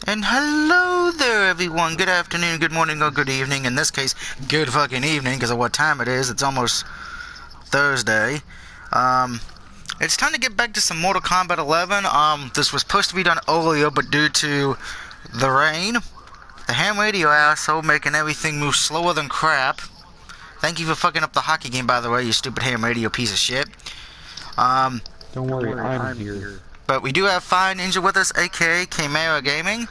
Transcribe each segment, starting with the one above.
And hello there, everyone. Good afternoon, good morning, or good evening. In this case, good fucking evening, because of what time it is. It's almost Thursday. Um, it's time to get back to some Mortal Kombat 11. This was supposed to be done earlier, but due to the rain, the ham radio asshole making everything move slower than crap. Thank you for fucking up the hockey game, by the way, you stupid ham radio piece of shit. Um, Don't worry, I'm here. but we do have Fine Ninja with us, aka Chimera Gaming.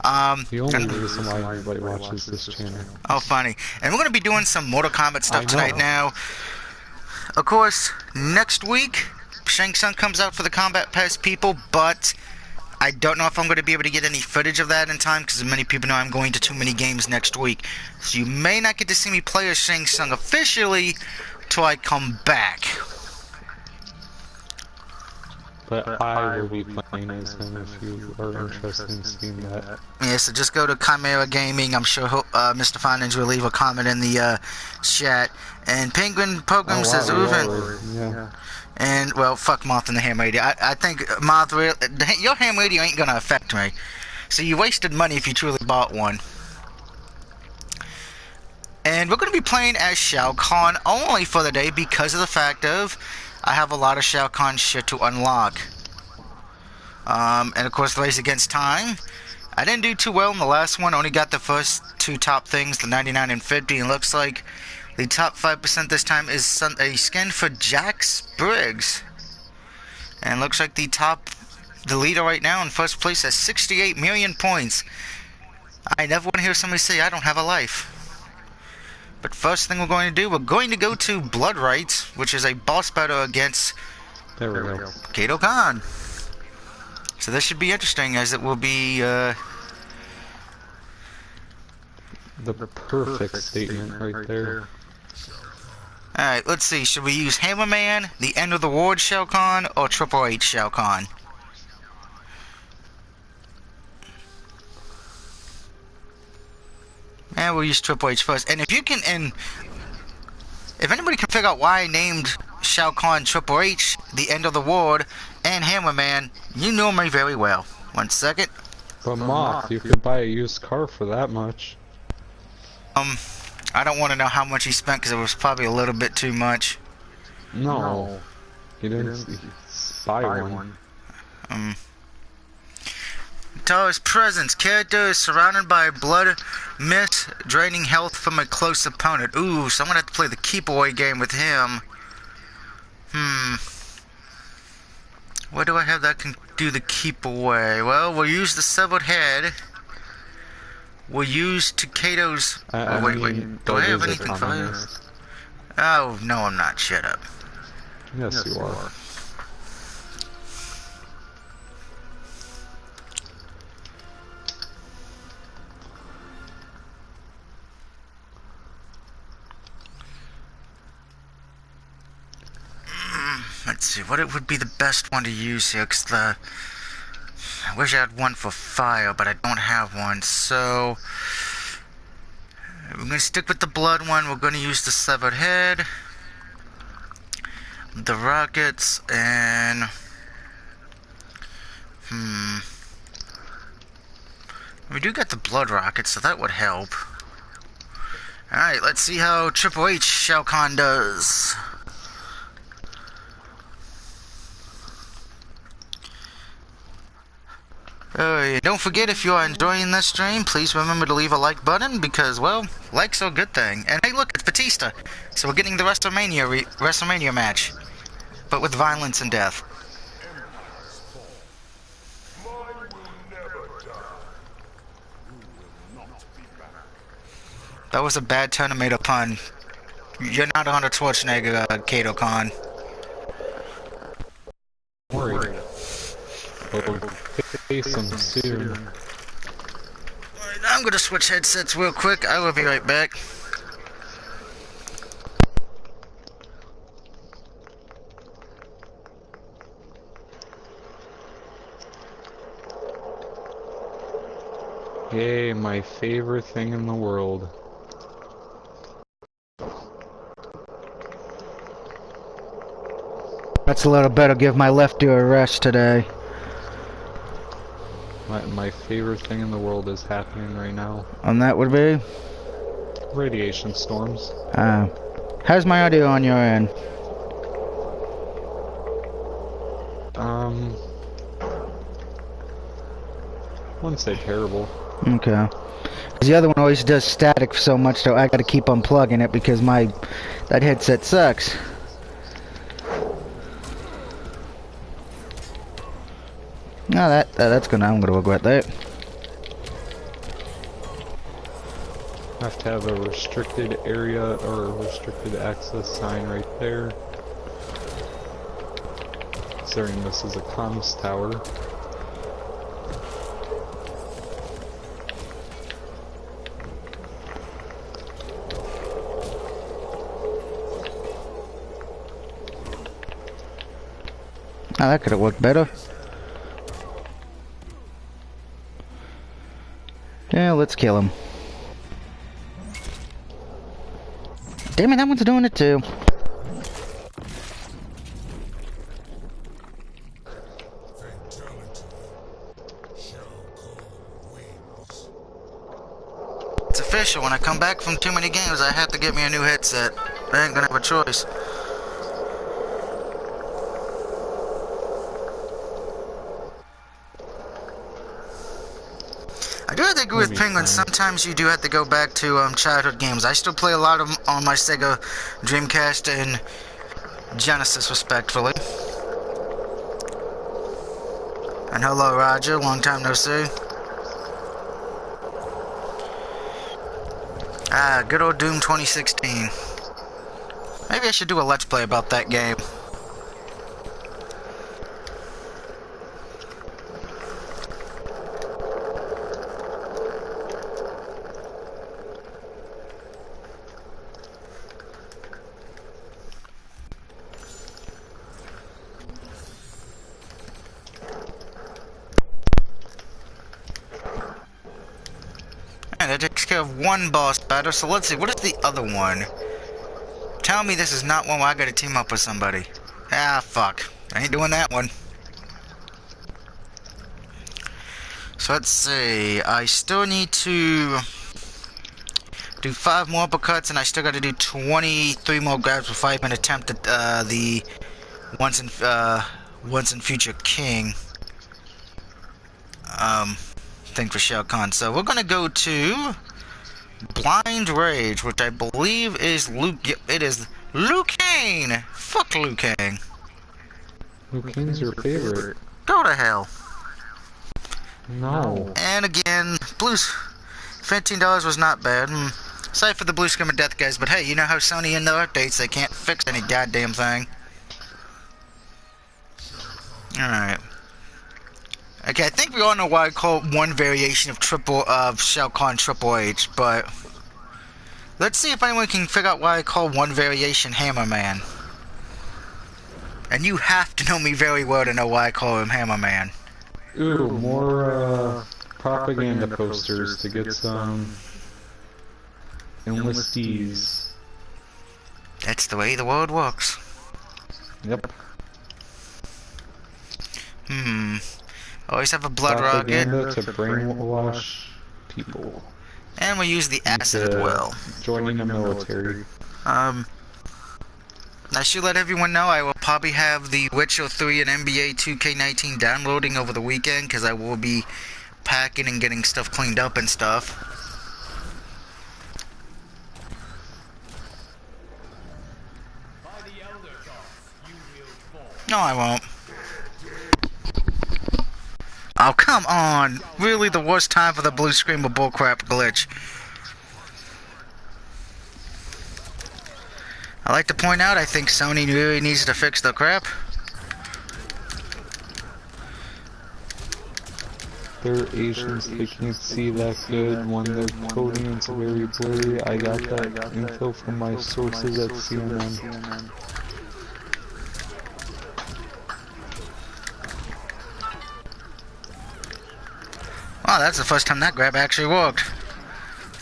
The only And reason why everybody watches this channel. oh, funny. And we're going to be doing some Mortal Kombat stuff I tonight know. now. Of course, next week, Shang Tsung comes out for the Combat Pass people, but I don't know if I'm going to be able to get any footage of that in time, because many people know I'm going to too many games next week. So you may not get to see me play as Shang Tsung officially till I come back. But I will be playing as him if you are interested in seeing that. Yeah, so just go to Chimera Gaming. I'm sure Mr. Finance will leave a comment in the chat. And Penguin Program says, Yeah. And, well, fuck Moth and the ham radio. I think Moth, your ham radio ain't gonna affect me. So you wasted money if you truly bought one. And we're gonna be playing as Shao Kahn only for the day because of the fact of I have a lot of Shao Kahn shit to unlock. And of course, Race Against Time. I didn't do too well in the last one. Only got the first two top things, the 99 and 50. And looks like the top 5% this time is a skin for Jax Briggs. And looks like the leader right now in first place has 68 million points. I never want to hear somebody say I don't have a life. But first thing we're going to do, we're going to go to Blood Rights, which is a boss battle against There we go. Kato Khan. So this should be interesting, as it will be, The perfect statement right there. Alright, let's see. Should we use Hammerman, the End of the World Shao Kahn, or Triple H Shao Kahn? And we'll use Triple H first. And if anybody can figure out why I named Shao Kahn Triple H, the End of the World, and Hammerman, you know me very well. 1 second. But Moth, you could buy a used car for that much. I don't want to know how much he spent, because it was probably a little bit too much. No. You didn't buy one. Tara's presence. Character is surrounded by blood mist, draining health from a close opponent. Ooh, so I'm gonna have to play the keep away game with him. What do I have that can do the keep away? Well, we'll use the severed head. We'll use Takedo's... Oh, wait. Do I have anything for you? Oh, no, I'm not. Shut up. Yes, you are. Let's see, what it would be the best one to use here, because I wish I had one for fire, but I don't have one, so we're going to stick with the blood one. We're going to use the severed head, the rockets, and we do get the blood rockets, so that would help. Alright, let's see how Triple H Shao Kahn does. Don't forget, if you are enjoying this stream, please remember to leave a like button, because, well, likes are a good thing. And hey, look, it's Batista. So we're getting the WrestleMania match, but with violence and death. That was a bad Terminator pun. You're not Arnold Schwarzenegger, Kato Khan. Worried. We'll face them soon. I'm gonna switch headsets real quick. I will be right back. Yay, my favorite thing in the world. That's a little better. Give my left ear a rest today. My favorite thing in the world is happening right now. And that would be? Radiation storms. How's my audio on your end? Wouldn't say terrible. Okay. 'Cause the other one always does static so much, so I gotta keep unplugging it because that headset sucks. No, I'm gonna regret that. I have to have a restricted area or a restricted access sign right there. Considering this is a comms tower. Oh, that could have worked better. Yeah, let's kill him. Damn it, that one's doing it too. It's official. When I come back from too many games, I have to get me a new headset. I ain't gonna have a choice. I do have to agree with Penguin. Sometimes you do have to go back to childhood games. I still play a lot of them on my Sega Dreamcast and Genesis, respectfully. And hello, Roger. Long time no see. Good old Doom 2016. Maybe I should do a Let's Play about that game. That takes care of one boss battle, so let's see, what is the other one? Tell me this is not one where I gotta team up with somebody. Ah, fuck. I ain't doing that one. So let's see, I still need to do 5 more uppercuts, and I still gotta do 23 more grabs before I even attempt the once in future king thing for Shao Kahn. So we're gonna go to Blind Rage, which I believe is Luke. Yep, it is Liu Kang. Fuck Liu Kang. Liu Kang's your favorite. Go to hell. No. And again, $15 was not bad. Sorry for the blue screen of death, guys, but hey, you know how Sony in their updates, they can't fix any goddamn thing. Alright. Okay, I think we all know why I call one variation of Shao Kahn Triple H, but let's see if anyone can figure out why I call one variation Hammer Man. And you have to know me very well to know why I call him Hammer Man. Ooh, more propaganda posters to get some enlistees. That's the way the world works. Yep. Always have a blood rocket. Propaganda to brainwash people. And we use the acid as well. Joining the military. I should let everyone know I will probably have the Witcher 3 and NBA 2K19 downloading over the weekend, because I will be packing and getting stuff cleaned up and stuff. No, I won't. Oh, come on! Really the worst time for the blue screen with bullcrap glitch. I like to point out, I think Sony really needs to fix the crap. They're Asians, they can't see that good when they're coding, it's very blurry. I got that info from my sources at CNN. Oh, that's the first time that grab actually worked.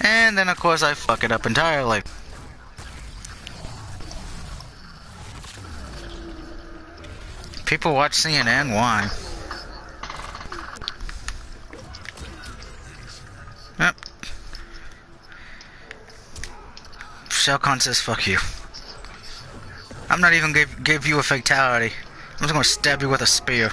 And then of course I fuck it up entirely. People watch CNN, why? Shao Kahn says fuck you. I'm not even give you a fatality. I'm just gonna stab you with a spear.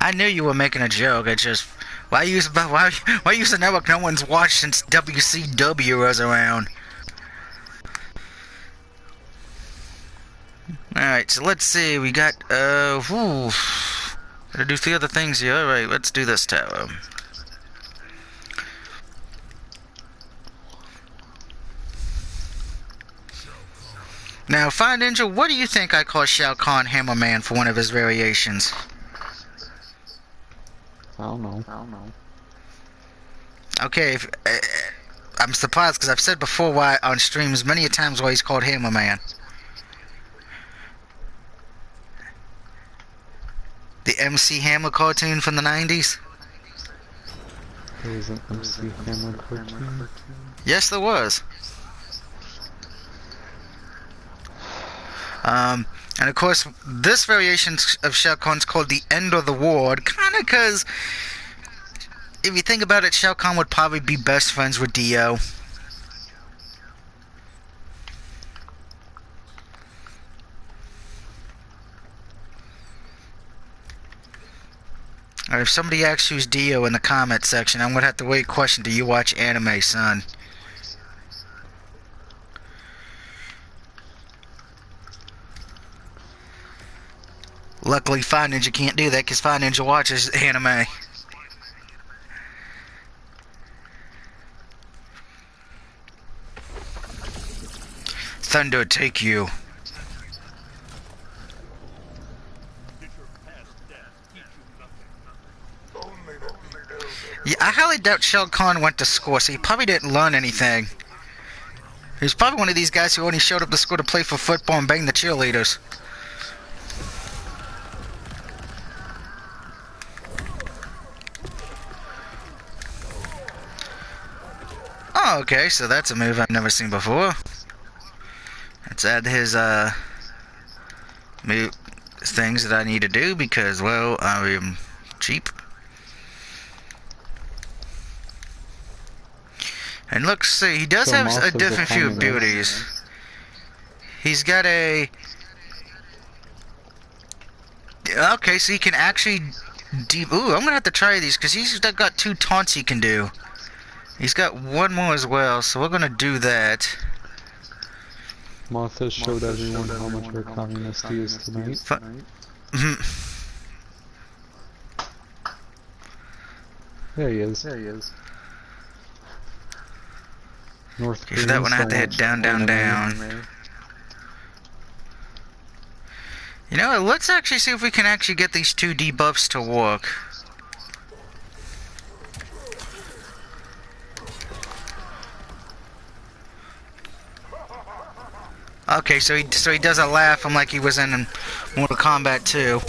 I knew you were making a joke. I just why use a network no one's watched since WCW was around. Alright, so let's see, we got gotta do 3 other things here. Alright, let's do this tower. Now, Fire Ninja, what do you think I call Shao Kahn Hammerman for one of his variations? I don't know. Okay, I'm surprised because I've said before why on streams many a times why he's called Hammerman. The MC Hammer cartoon from the 90s? There was an MC Hammer cartoon. Yes, there was. And of course, this variation of Shao Kahn's called the End of the World, kind of because, if you think about it, Shao Kahn would probably be best friends with Dio. Or if somebody asks who's Dio in the comment section, I'm going to have to wait question, do you watch anime, son? Luckily, Fire Ninja can't do that because Fire Ninja watches anime. Thunder, take you. Yeah, I highly doubt Shao Kahn went to school, so he probably didn't learn anything. He was probably one of these guys who only showed up to school to play for football and bang the cheerleaders. Oh, okay, so that's a move I've never seen before. Let's add his, move things that I need to do because, well, I'm cheap. And look, see, he does have a different few abilities. He's got a... Okay, so he can actually... Ooh, I'm gonna have to try these because he's got 2 taunts he can do. He's got 1 more as well, so we're gonna do that. Martha showed everyone how much of a communist he is tonight. There he is. North Okay, for that one I have to hit down, down, down. You know, let's actually see if we can actually get these 2 debuffs to work. Okay, so he does a laugh. I'm like he was in Mortal Kombat 2.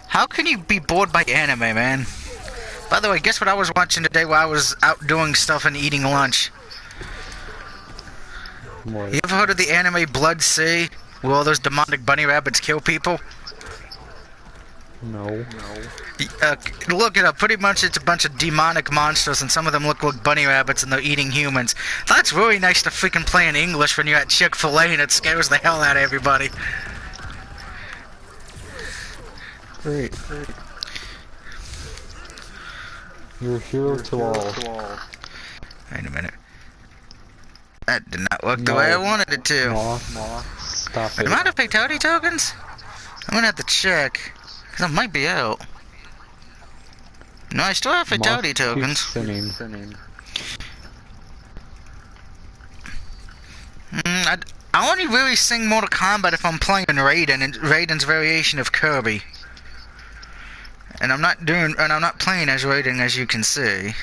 How can you be bored by anime, man? By the way, guess what I was watching today while I was out doing stuff and eating lunch? What? You ever heard of the anime Blood Sea, where all those demonic bunny rabbits kill people? No. Look it up. Pretty much it's a bunch of demonic monsters, and some of them look like bunny rabbits, and they're eating humans. That's really nice to freaking play in English when you're at Chick-fil-A and it scares the hell out of everybody. Great. You're a hero to all. Wait a minute. That did not work the way I wanted it to. Stop it. Am I out of fatality tokens? I'm gonna have to check. Because I might be out. No, I still have fatality tokens. I only really sing Mortal Kombat if I'm playing Raiden and Raiden's variation of Kirby. And I'm not playing as Raiden, as you can see.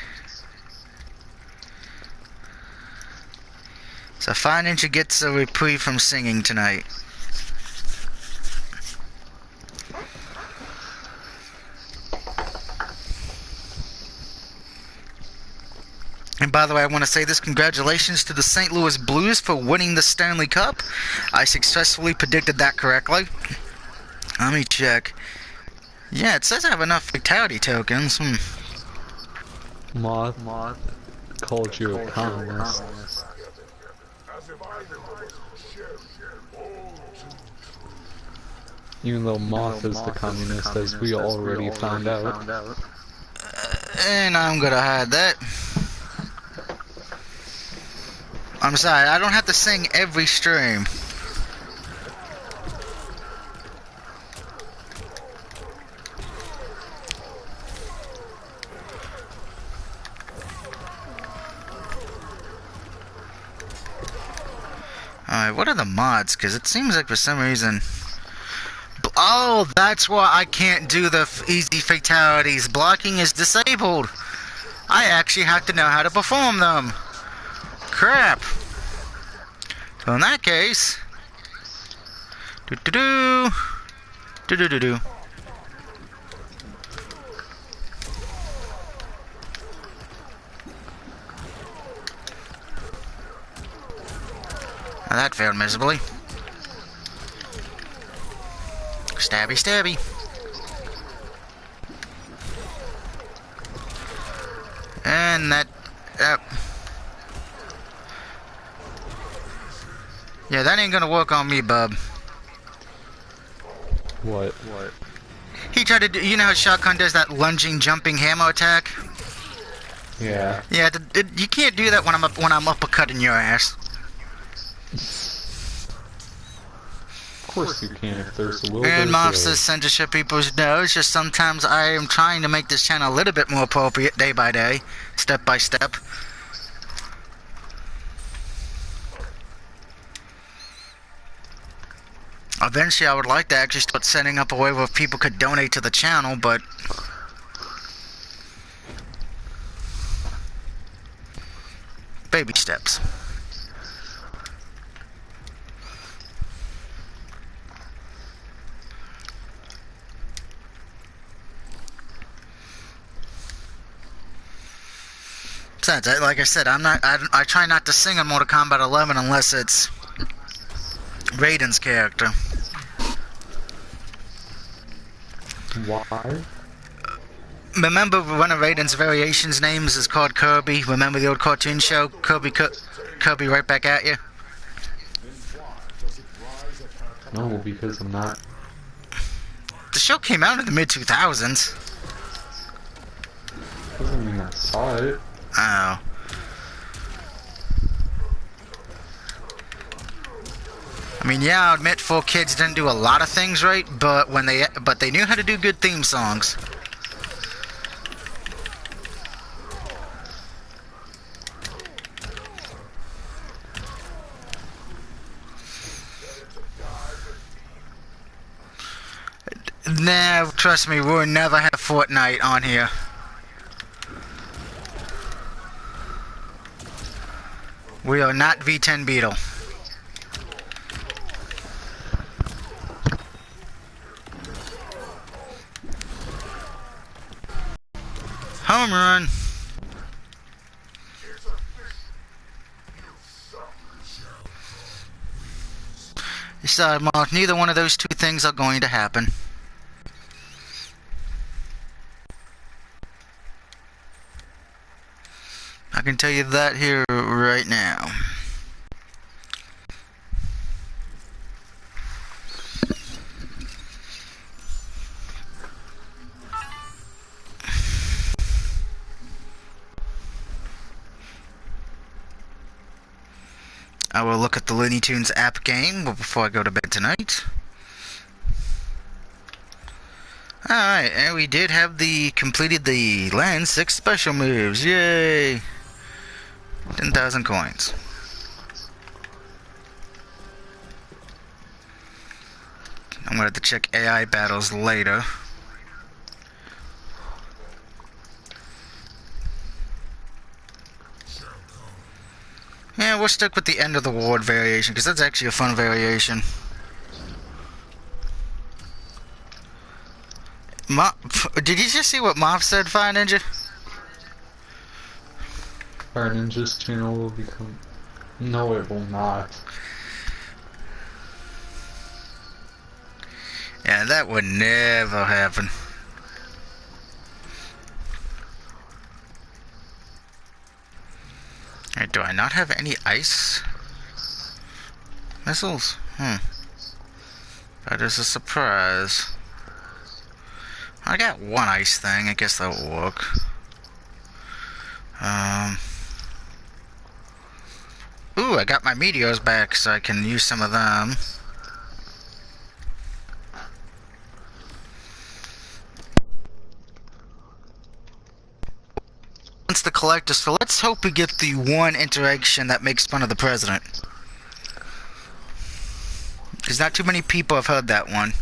So Fire Ninja gets a reprieve from singing tonight. And by the way, I want to say this. Congratulations to the St. Louis Blues for winning the Stanley Cup. I successfully predicted that correctly. Let me check. Yeah, it says I have enough fatality tokens. Moth called you a communist. Even though Moth is the communist, as we already found out. And I'm gonna hide that. I'm sorry, I don't have to sing every stream. Alright, what are the mods? Because it seems like for some reason... Oh, that's why I can't do the easy fatalities. Blocking is disabled. I actually have to know how to perform them. Crap. So in that case... Do-do-do. Do-do-do-do. Now that failed miserably. Stabby, stabby. And that... yeah, that ain't gonna work on me, bub. What? He tried to do... You know how Shotgun does that lunging, jumping hammer attack? Yeah. Yeah, you can't do that when I'm uppercutting your ass. Of course you can if there's a will. And Moff says censorship people know. It's just sometimes I am trying to make this channel a little bit more appropriate day by day, step by step. Eventually I would like to actually start setting up a way where people could donate to the channel, but... baby steps. Besides, like I said, I try not to sing on Mortal Kombat 11 unless it's Raiden's character. Why? Remember one of Raiden's variations names is called Kirby? Remember the old cartoon show? Kirby right back at you? No, because I'm not. The show came out in the mid-2000s. Doesn't mean I saw it. Oh. I mean, yeah, I'll admit 4Kids didn't do a lot of things right, but they knew how to do good theme songs. Nah, trust me, we'll never have Fortnite on here. We are not V10 Beetle. Home run. Sorry, Mark, neither one of those two things are going to happen. I can tell you that here right now. I will look at the Looney Tunes app game before I go to bed tonight. Alright, and we did have completed the Land 6 special moves. Yay! 10,000 coins. I'm gonna have to check AI battles later. Yeah, we'll stick with the end of the ward variation, because that's actually a fun variation. Did you just see what Moff said, Fire Ninja? Our Ninja's channel will become... No, it will not. Yeah, that would never happen. Alright, do I not have any ice missiles? That is a surprise. I got one ice thing. I guess that will work. Ooh, I got my meteors back, so I can use some of them. Once the collector, so let's hope we get the one interaction that makes fun of the president. Because not too many people have heard that one.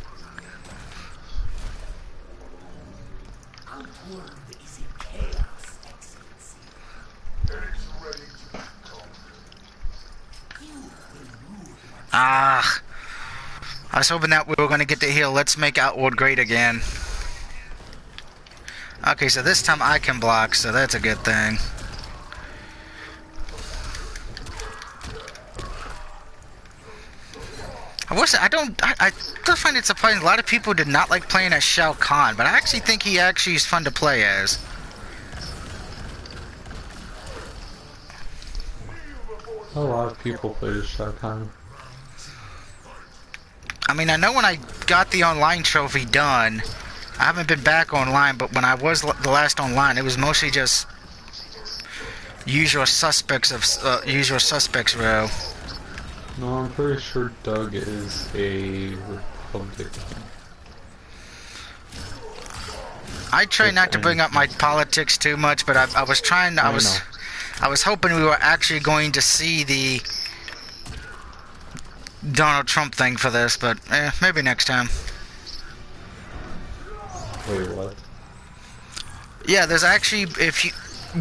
Ah, I was hoping that we were going to get to heal. Let's make Outward great again. Okay, so this time I can block, so that's a good thing. I still find it surprising. A lot of people did not like playing as Shao Kahn, but I actually think he actually is fun to play as. A lot of people play as Shao Kahn. I mean, I know when I got the online trophy done, I haven't been back online, but when I was the last online, it was mostly just usual suspects row. No, I'm pretty sure Doug is a Republican. I try not to bring up my politics too much, but I was trying. I was hoping we were actually going to see the Donald Trump thing for this, but maybe next time. Wait, what? Yeah, there's actually, if you,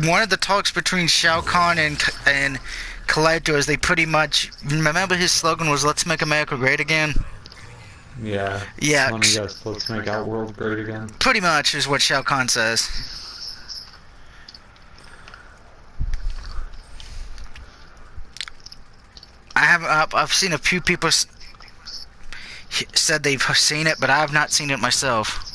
one of the talks between Shao Kahn and Collector is they pretty much, remember his slogan was "Let's make America great again." Yeah. Yeah. Let me guess. Let's make our world great again. Pretty much is what Shao Kahn says. I've seen a few people said they've seen it, but I have not seen it myself.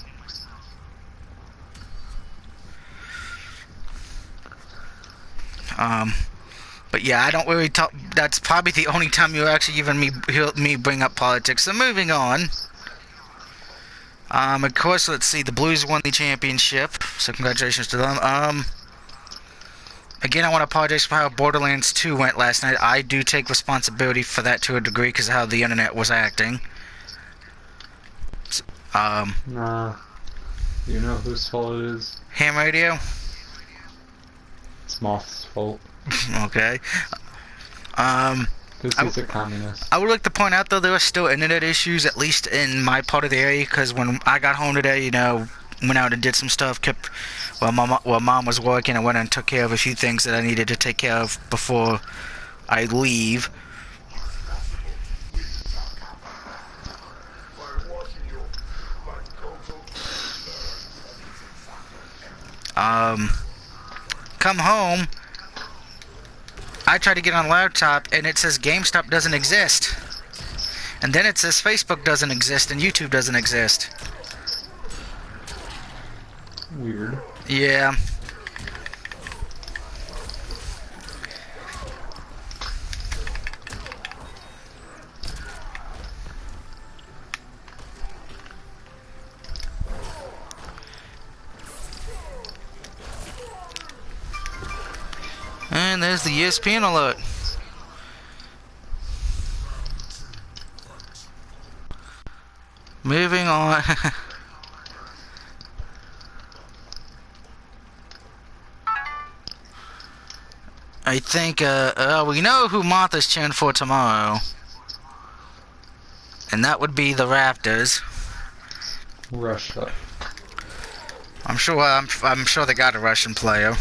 But yeah, I don't really talk. That's probably the only time you'll actually hear me bring up politics. So moving on. Of course, let's see. The Blues won the championship, so congratulations to them. Again, I want to apologize for how Borderlands 2 went last night. I do take responsibility for that to a degree because of how the internet was acting. Nah. You know whose fault it is? Ham radio? It's Moth's fault. Okay. Because he's a communist. I would like to point out, though, there are still internet issues, at least in my part of the area, because when I got home today, you know, went out and did some stuff, while Mom was working, I went and took care of a few things that I needed to take care of before I leave. Come home, I try to get on laptop, and it says GameStop doesn't exist. And then it says Facebook doesn't exist, and YouTube doesn't exist. Weird. Yeah. And there's the ESPN alert. Moving on. I think, we know who Martha's cheering for tomorrow. And that would be the Raptors. Russia. I'm sure they got a Russian player.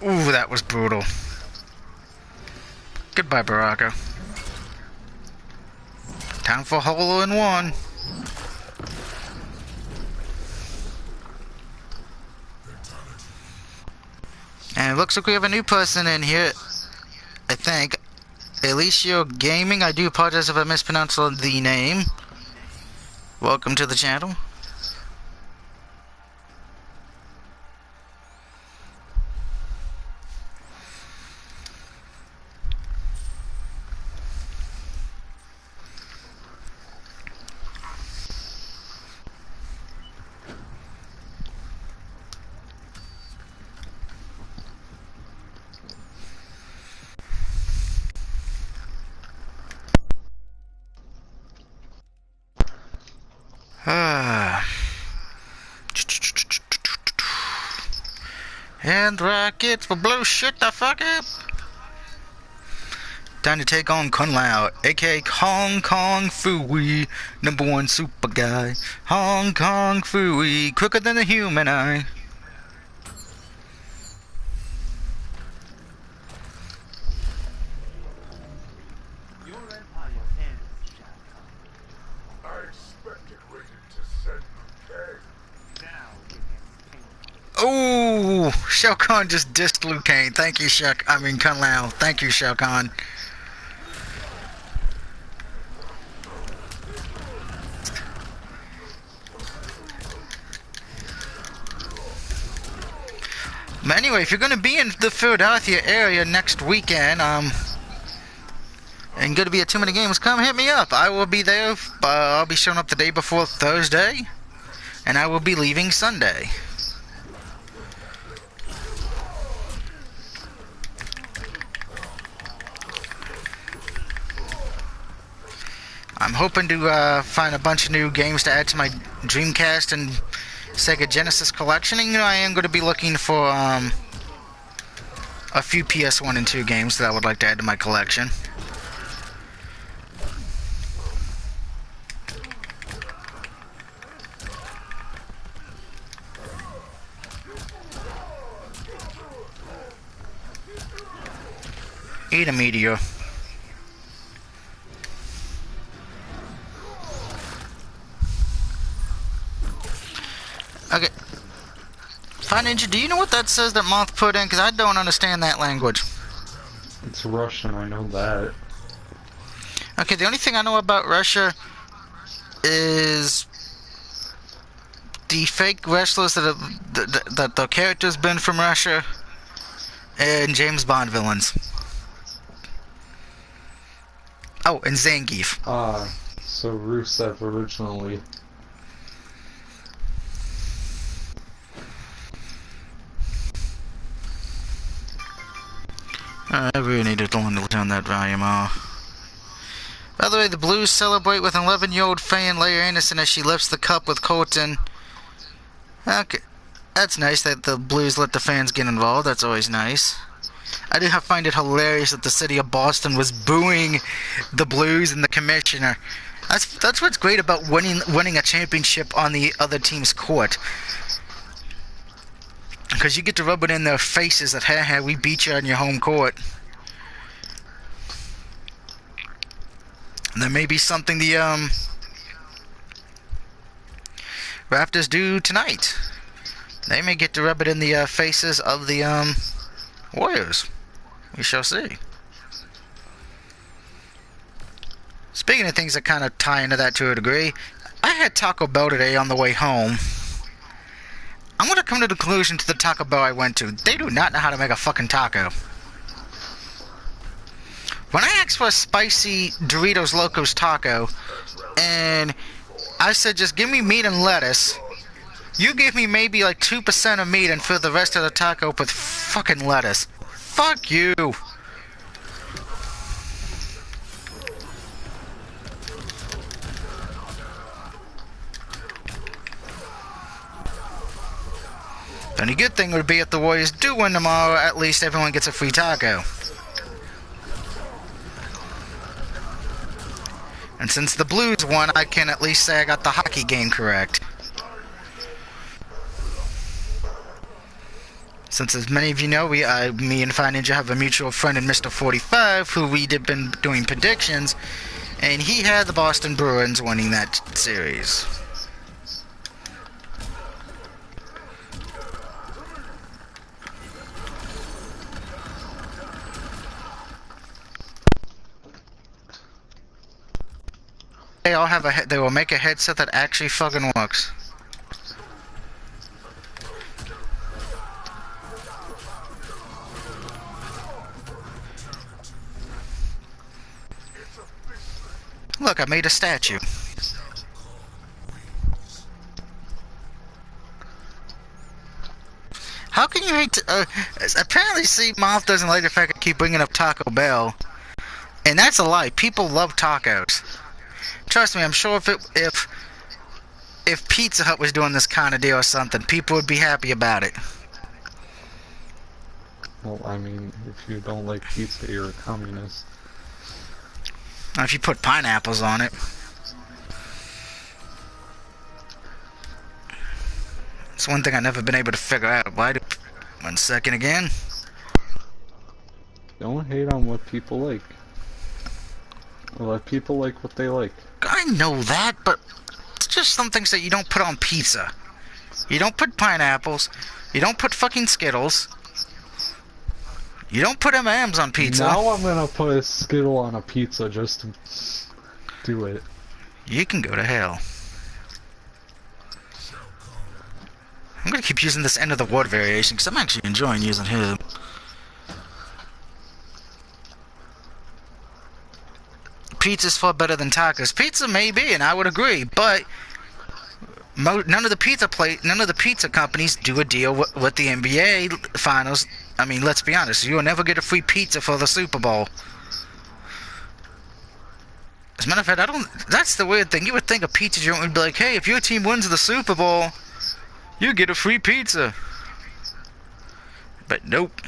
Ooh, that was brutal. Goodbye, Baraka. Time for hole-in-one. And it looks like we have a new person in here, I think. Alicio Gaming. I do apologize if I mispronounced the name. Welcome to the channel. And rockets for blue shit the fuck up. Time to take on Kun Lao, aka Hong Kong Fooey, #1 super guy. Hong Kong Fooey, quicker than the human eye. Oh, Shao Kahn just dissed Liu Kang. Thank you, Kun Lao. Thank you, Shao Kahn. But anyway, if you're going to be in the Philadelphia area next weekend, and going to be at Too Many Games, come hit me up. I will be there. I'll be showing up the day before Thursday, and I will be leaving Sunday. I'm hoping to find a bunch of new games to add to my Dreamcast and Sega Genesis collection. And, I am going to be looking for a few PS1 and 2 games that I would like to add to my collection. Eat a meteor. Okay. Fine Ninja, do you know what that says that Moth put in? Because I don't understand that language. It's Russian, I know that. Okay, the only thing I know about Russia is the fake wrestlers that the characters been from Russia and James Bond villains. Oh, and Zangief. Ah, so Rusev originally. I really need to turn that volume off. By the way, the Blues celebrate with an 11-year-old fan, Leia Anderson, as she lifts the cup with Colton. Okay, that's nice that the Blues let the fans get involved. That's always nice. I do find it hilarious that the city of Boston was booing the Blues and the commissioner. That's what's great about winning a championship on the other team's court. Because you get to rub it in their faces that, hey, we beat you on your home court. And there may be something the Raptors do tonight. They may get to rub it in the faces of the Warriors. We shall see. Speaking of things that kind of tie into that to a degree, I had Taco Bell today on the way home. I'm going to come to the conclusion to the Taco Bell I went to. They do not know how to make a fucking taco. When I asked for a spicy Doritos Locos taco, and I said just give me meat and lettuce, you give me maybe like 2% of meat and fill the rest of the taco up with fucking lettuce. Fuck you. The only good thing would be if the Warriors do win tomorrow, at least everyone gets a free taco. And since the Blues won, I can at least say I got the hockey game correct. Since Since, as many of you know, me and Fire Ninja have a mutual friend in Mr. 45, who we did been doing predictions, and he had the Boston Bruins winning that series. They all have they will make a headset that actually fucking works. Look, I made a statue. How can you hate? Apparently, see, Moth doesn't like the fact I keep bringing up Taco Bell, and that's a lie. People love tacos. Trust me, I'm sure if Pizza Hut was doing this kind of deal or something, people would be happy about it. Well, I mean, if you don't like pizza, you're a communist. If you put pineapples on it. It's one thing I've never been able to figure out. Why do... 1 second again. Don't hate on what people like. Let people like what they like. I know that, but it's just some things that you don't put on pizza. You don't put pineapples. You don't put fucking Skittles. You don't put M&M's on pizza. Now I'm gonna put a Skittle on a pizza just to do it. You can go to hell. I'm gonna keep using this end of the word variation because I'm actually enjoying using him. Pizza's far better than tacos. Pizza may be, and I would agree, but none of the pizza companies do a deal with the NBA finals. I mean, let's be honest, you'll never get a free pizza for the Super Bowl. As a matter of fact, that's the weird thing. You would think a pizza joint would be like, hey, if your team wins the Super Bowl, you get a free pizza. But nope.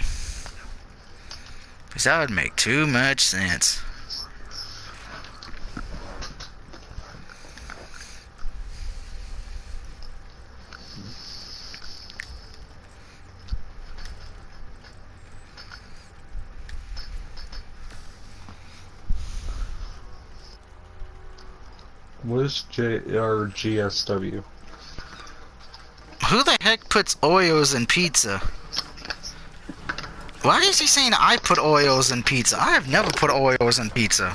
Because that would make too much sense. What is GSW? Who the heck puts Oreos in pizza? Why is he saying I put Oreos in pizza? I have never put Oreos in pizza.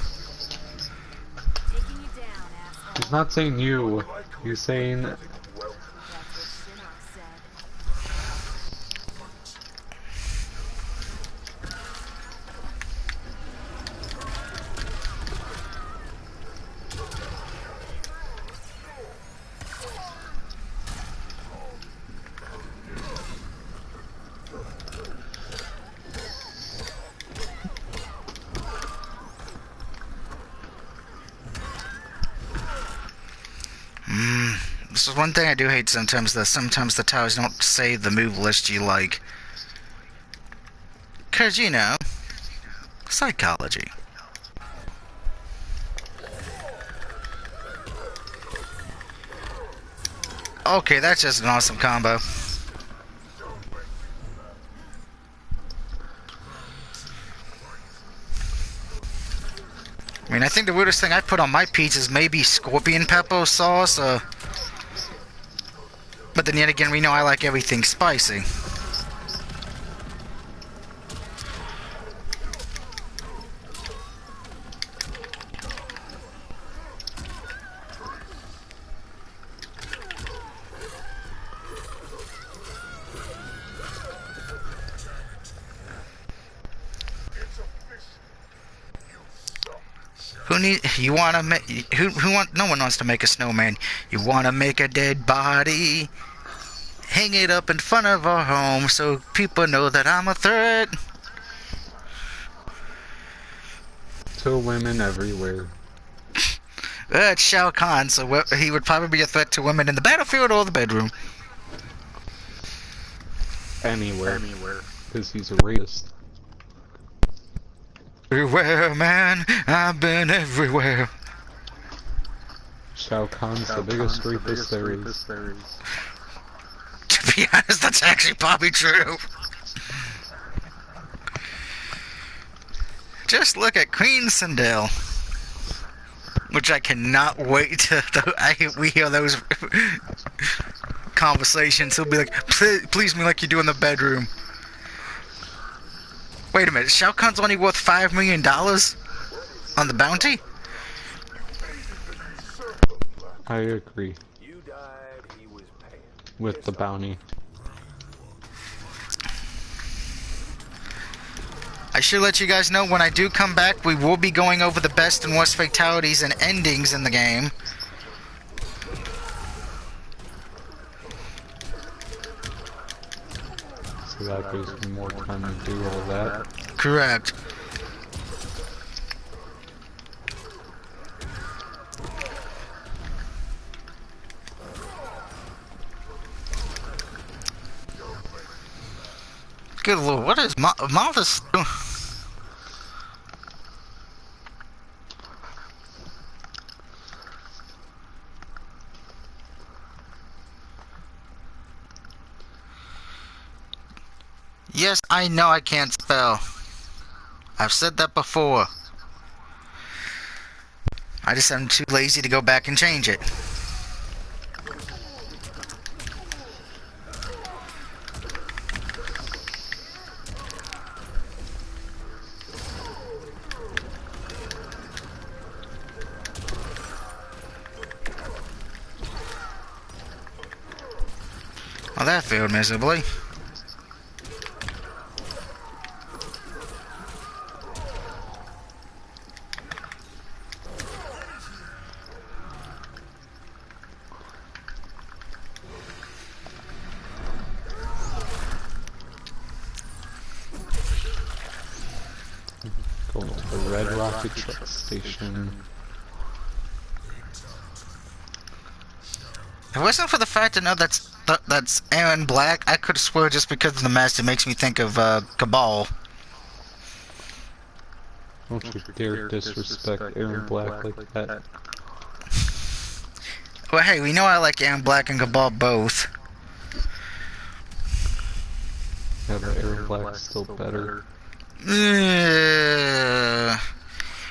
He's not saying you. He's saying... This is one thing I do hate sometimes, that sometimes the towers don't say the move list you like. 'Cause, you know, psychology. Okay, that's just an awesome combo. I mean, I think the weirdest thing I put on my pizza is maybe scorpion pepper sauce, but then yet again, we know I like everything spicy. No one wants to make a snowman. You wanna make a dead body, hang it up in front of our home so people know that I'm a threat. To women everywhere. It's Shao Kahn, so he would probably be a threat to women in the battlefield or the bedroom. Anywhere. Because he's a racist. Everywhere, man, I've been everywhere. Shao Kahn's the biggest rapist there is. To be honest, that's actually probably true. Just look at Queen Sindel. Which I cannot wait to we hear those conversations. He'll be like, please me like you do in the bedroom. Wait a minute, Shao Kahn's only worth $5 million on the bounty? I agree. With the bounty. I should let you guys know when I do come back, we will be going over the best and worst fatalities and endings in the game. So that gives me more time to do all that. Correct. Good lord, what is Martha's... Yes, I know I can't spell. I've said that before. I just am too lazy to go back and change it. Well, that failed miserably. Going to the Red Rocket Truck Station. If it wasn't for the fact to know that's Aaron Black, I could swear just because of the mask it makes me think of Cabal. Don't you dare disrespect Aaron Black like that. Well, hey, we know I like Aaron Black and Cabal both. Yeah, but Aaron Black's still better.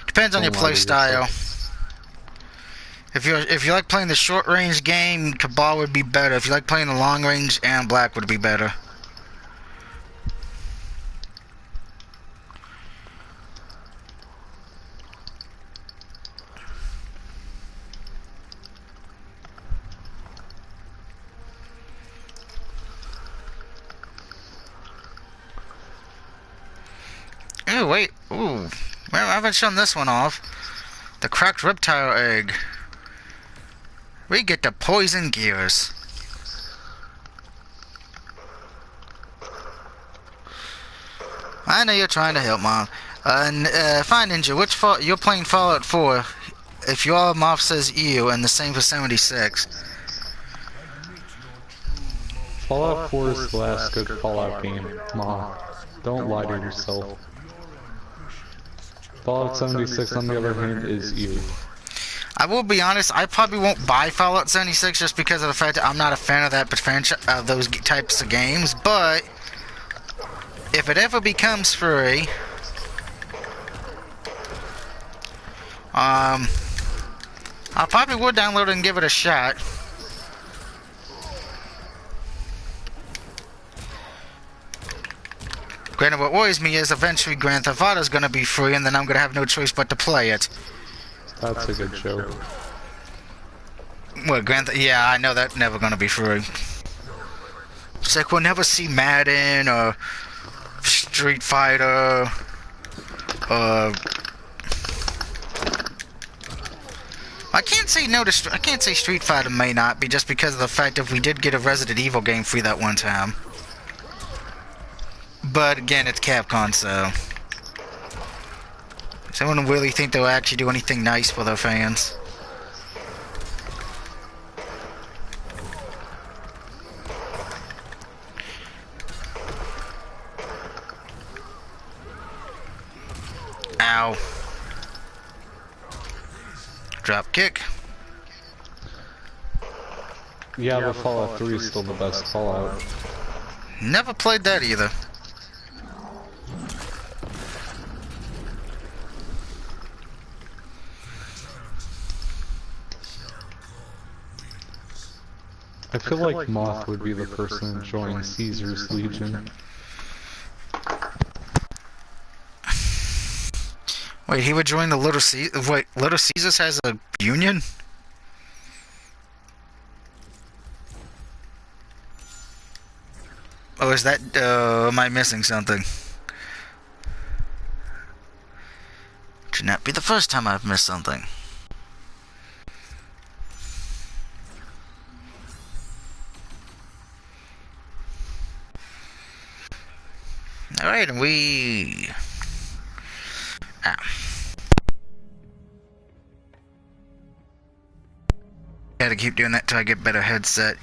Depends on your play style. If you like playing the short range game, Cabal would be better. If you like playing the long range, Aaron Black would be better. Ooh, wait. Ooh. Well, I haven't shown this one off. The cracked reptile egg. We get to poison gears. I know you're trying to help, Mom. Fine, Ninja. Which you're playing Fallout 4? If your Moth says you, and the same for 76. Fallout 4 is the last good Fallout game. Ma, don't lie to yourself. Fallout 76, on the other hand, is you. I will be honest, I probably won't buy Fallout 76 just because of the fact that I'm not a fan of those types of games, but if it ever becomes free, I probably would download it and give it a shot. Granted, what worries me is eventually Grand Theft Auto is going to be free, and then I'm going to have no choice but to play it. That's a good show. Well, yeah, I know that's never going to be free. It's like we'll never see Madden or Street Fighter. I can't say no to. I can't say Street Fighter may not be just because of the fact that we did get a Resident Evil game free that one time. But again, it's Capcom, so someone really think they'll actually do anything nice for their fans. Ow. Drop kick. Yeah, but Fallout 3 is still the best Fallout. Never played that either. I feel like Moth would be the person to join Caesar's Legion. Wait, he would join the Little Caesars? Wait, Little Caesars has a union? Oh, is that, am I missing something? Should not be the first time I've missed something. Alright, and we... Ah. Gotta keep doing that till I get better headset.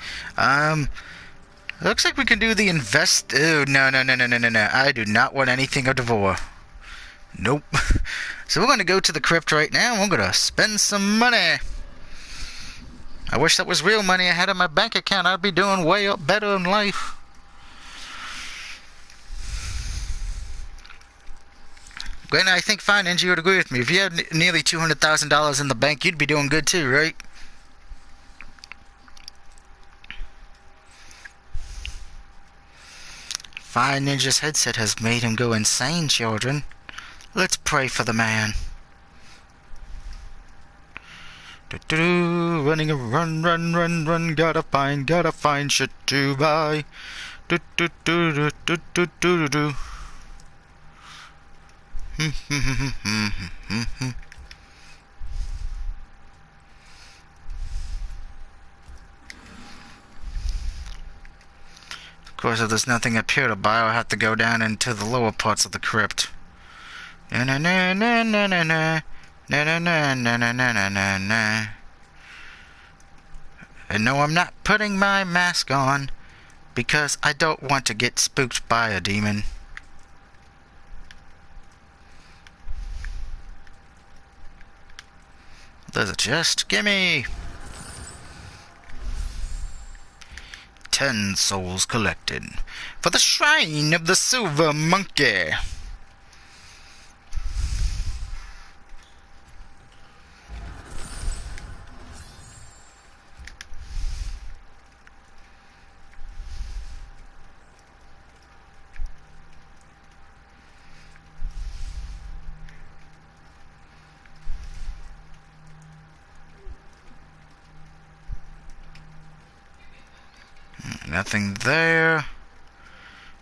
Looks like we can do the invest... Oh, no. I do not want anything of Devore. Nope. So we're gonna go to the crypt right now, and we're gonna spend some money. I wish that was real money I had in my bank account. I'd be doing way up better in life. Gwen, I think fine, Angie would agree with me. If you had nearly $200,000 in the bank, you'd be doing good too, right? Fine Ninja's headset has made him go insane, children. Let's pray for the man. Running a run, gotta find shit to buy. Of course, if there's nothing up here to buy, I'll have to go down into the lower parts of the crypt. And no, I'm not putting my mask on because I don't want to get spooked by a demon. There's a chest. Gimme! 10 souls collected for the shrine of the silver monkey. Nothing there.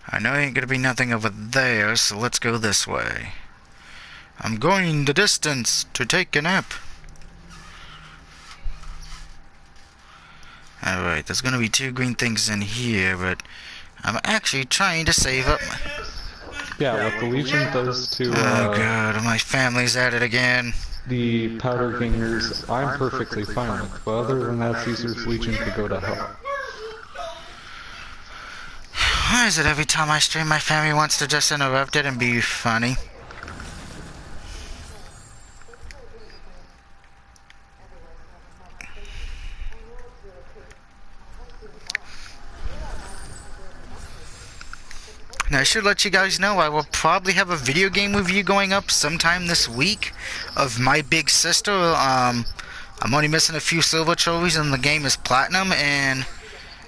I know ain't gonna be nothing over there, so let's go this way. I'm going the distance to take a nap. Alright, there's gonna be 2 green things in here, but I'm actually trying to save up my... Yeah, what the Legion does to oh god, my family's at it again. the powder gangers, I'm perfectly fine with, but other than that, Caesar's Legion could go to hell. Why is it every time I stream my family wants to just interrupt it and be funny? Now, I should let you guys know I will probably have a video game review going up sometime this week of my big sister. I'm only missing a few silver trophies and the game is platinum, and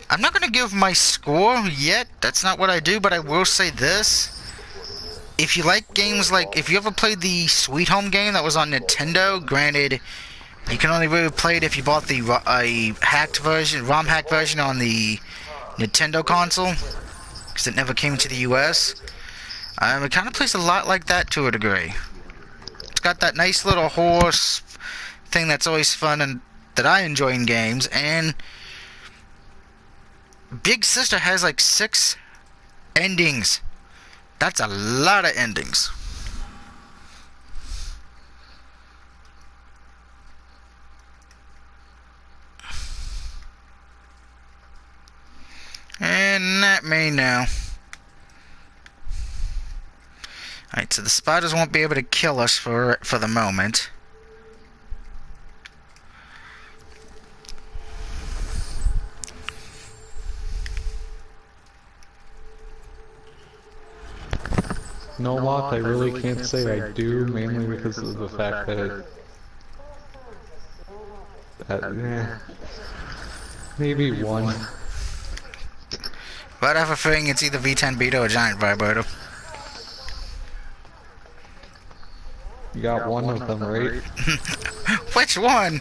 I'm not going to give my score yet. That's not what I do, but I will say this. If you like games like... If you ever played the Sweet Home game that was on Nintendo, granted, you can only really play it if you bought the hacked version, ROM hacked version on the Nintendo console, because it never came to the US. It kind of plays a lot like that to a degree. It's got that nice little horse thing that's always fun and that I enjoy in games, and Big Sister has like 6 endings. That's a lot of endings. And not me now. Alright, so the spiders won't be able to kill us for the moment. No, Lot, I really can't say I do, mainly because of the fact that Maybe one. But I have a feeling it's either V10 Beta or Giant Vibrator. You got one of them, right? Which one?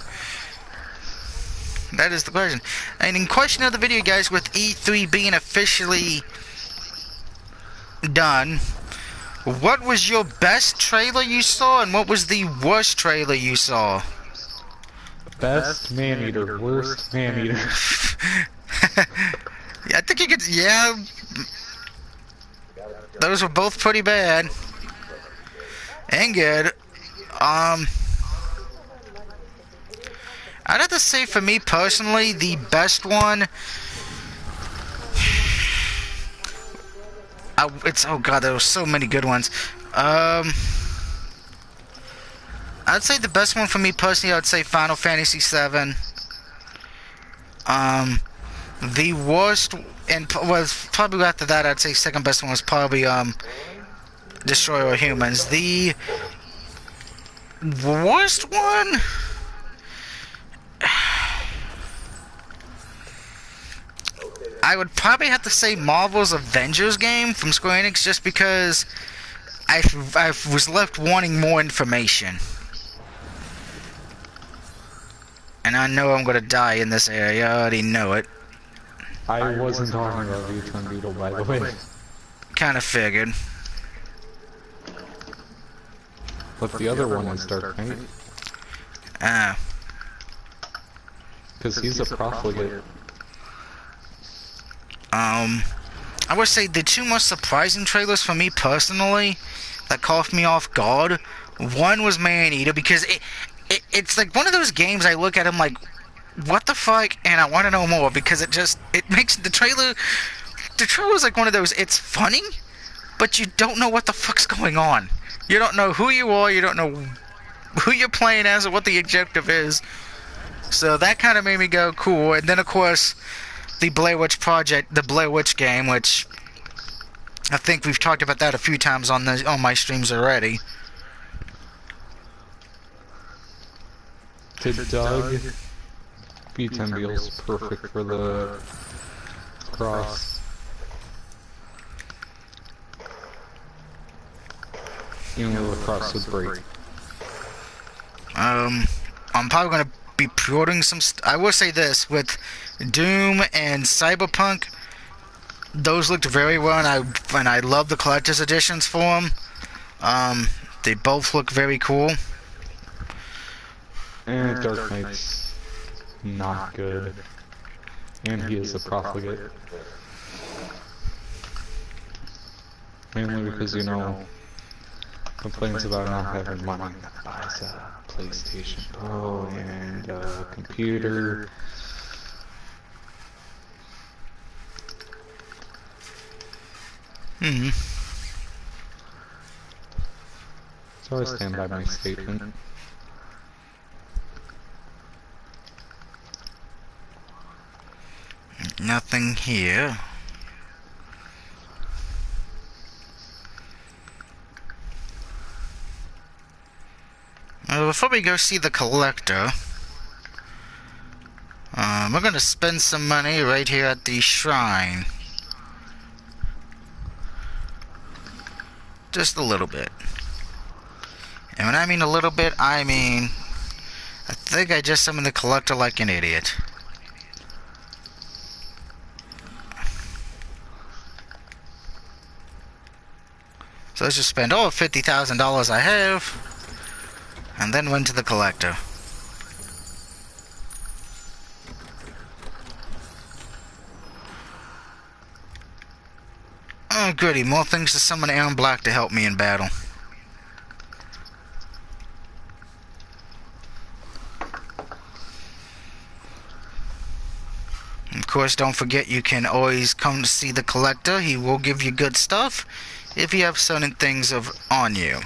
That is the question. And in question of the video, guys, with E3 being officially done, what was your best trailer you saw, and what was the worst trailer you saw? Best man-eater, worst man-eater. I think you could, yeah. Those were both pretty bad. And good. I'd have to say for me personally, the best one... oh god, there were so many good ones. I'd say the best one for me personally, I'd say Final Fantasy VII. The worst, and was probably after that, I'd say second best one was probably Destroy All Humans. The worst one, I would probably have to say Marvel's Avengers game from Square Enix, just because I was left wanting more information. And I know I'm gonna die in this area, I already know it. I wasn't talking about V10 Beetle, by the way. Kinda figured. But the other one is Dark Knight. Ah. Because he's a profligate. I would say the two most surprising trailers for me personally that caught me off guard. One was Man-Eater, because it's like one of those games I look at them like, what the fuck, and I want to know more, because it makes the trailer's like one of those, it's funny, but you don't know what the fuck's going on. You don't know who you are, you don't know who you're playing as, or what the objective is. So that kind of made me go, cool. And then of course, the Blair Witch game, which I think we've talked about that a few times on my streams already. To Doug, V10 Beetle's perfect for the cross. Even though the cross would break. I'm probably gonna be pre-ordering some. I will say this, with Doom and Cyberpunk, those looked very well, and I love the collector's editions for them. They both look very cool. And Dark Knight's not good. And he is a profligate. Mainly because, you know, complains about not having money that buys a PlayStation Pro and a computer. So I stand by my statement. Nothing here. Before we go see the collector, we're gonna spend some money right here at the shrine. Just a little bit. And when I mean a little bit, I mean, I think I just summoned the collector like an idiot. So let's just spend all $50,000 I have, and then went to the collector. Oh goody, more things to summon Aaron Black to help me in battle. Of course, don't forget you can always come to see the collector. He will give you good stuff if you have certain things on you.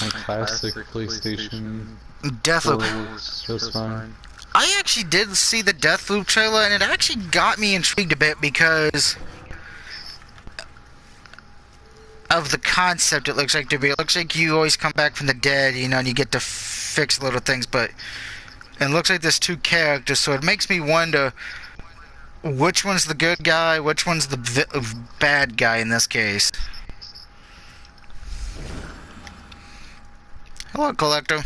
My classic PlayStation Deathloop. was just fine. I actually did see the Deathloop trailer, and it actually got me intrigued a bit, because of the concept it looks like to be. It looks like you always come back from the dead, you know, and you get to fix little things, but it looks like there's two characters, so it makes me wonder which one's the good guy, which one's the bad guy in this case. Hello, Collector.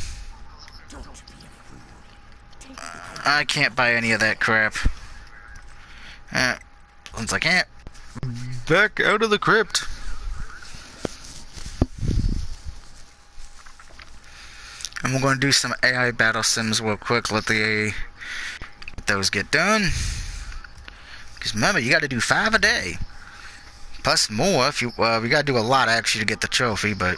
I can't buy any of that crap. Once I can't. Back out of the crypt. And we're going to do some AI battle sims real quick. Let those get done. Because remember, you got to do 5 a day. Plus more if you. We got to do a lot actually to get the trophy, but.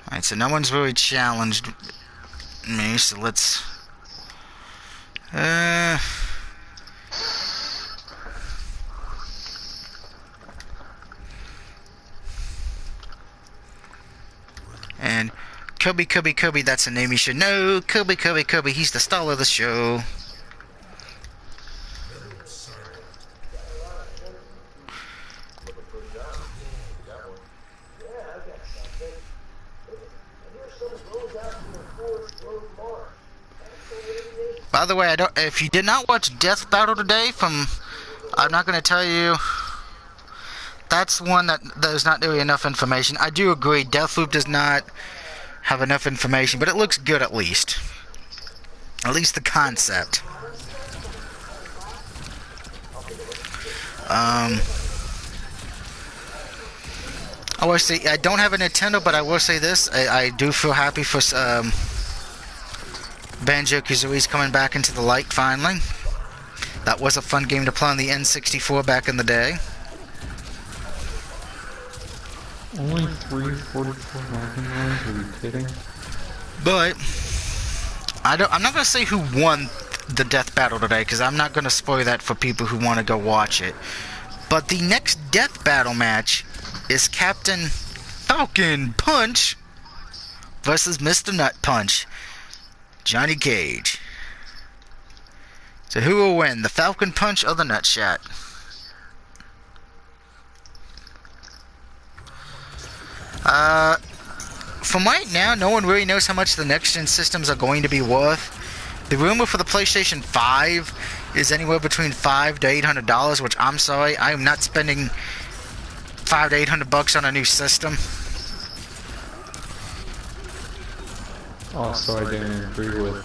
Alright, so no one's really challenged me, so let's. And Kobe, that's a name you should know. Kobe, he's the star of the show. By the way, if you did not watch Death Battle today I'm not going to tell you. That's one that there's not really enough information. I do agree, Deathloop does not have enough information, but it looks good at least. At least the concept. I will say, I don't have a Nintendo, but I will say this. I do feel happy for Banjo-Kazooie's coming back into the light finally. That was a fun game to play on the N64 back in the day. Only 344 Mountain Lions? Are you kidding? But I'm not gonna say who won the death battle today, because I'm not gonna spoil that for people who want to go watch it. But the next death battle match is Captain Falcon Punch versus Mr. Nut Punch, Johnny Cage. So who will win, the Falcon Punch or the Nut Shot? From right now, no one really knows how much the next-gen systems are going to be worth. The rumor for the PlayStation 5 is anywhere between $500 to $800, which I'm sorry, I am not spending $500 to $800 on a new system. Also, I didn't agree with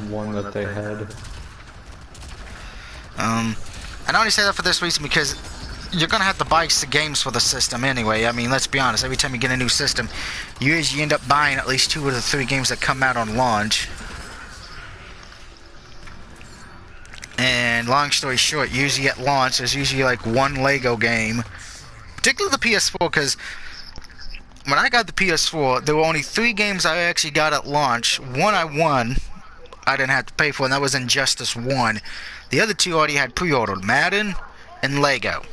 one that they had. I only say that for this reason because you're gonna have to buy games for the system anyway. I mean, let's be honest. Every time you get a new system, you usually end up buying at least 2 of the 3 games that come out on launch. And long story short, usually at launch, there's usually like 1 Lego game. Particularly the PS4, because when I got the PS4, there were only 3 games I actually got at launch. One I won, I didn't have to pay for, and that was Injustice 1. The other 2 already had pre-ordered, Madden and Lego.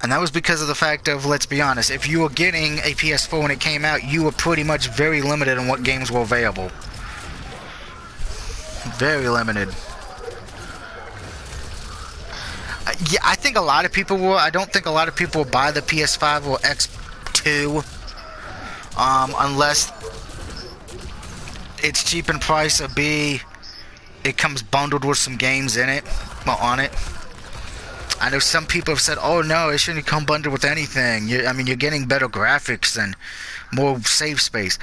And that was because of the fact of, let's be honest, if you were getting a PS4 when it came out, you were pretty much very limited on what games were available. Very limited. Yeah, I think a lot of people will. I don't think a lot of people will buy the PS5 or X2 unless it's cheap in price, or B, it comes bundled with some games in it, well, on it. I know some people have said, oh no, it shouldn't come bundled with anything. I mean, you're getting better graphics and more save space.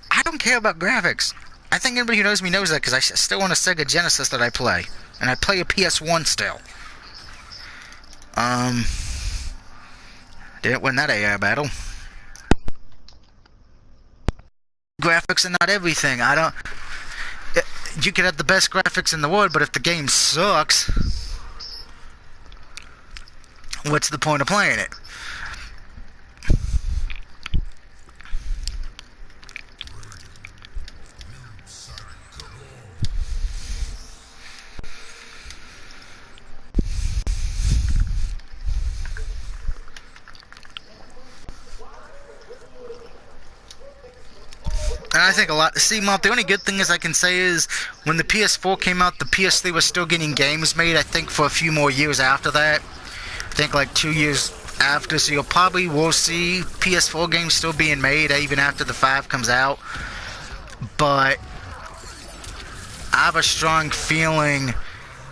I don't care about graphics. I think anybody who knows me knows that, because I still own a Sega Genesis that I play. And I play a PS1 still. Didn't win that AI battle. Graphics are not everything. You could have the best graphics in the world, but if the game sucks, what's the point of playing it? I think a lot. See, Mom, the only good thing is I can say is when the PS4 came out, the PS3 was still getting games made. I think for a few more years after that. I think like 2 years after. So you'll probably will see PS4 games still being made even after the 5 comes out. But I have a strong feeling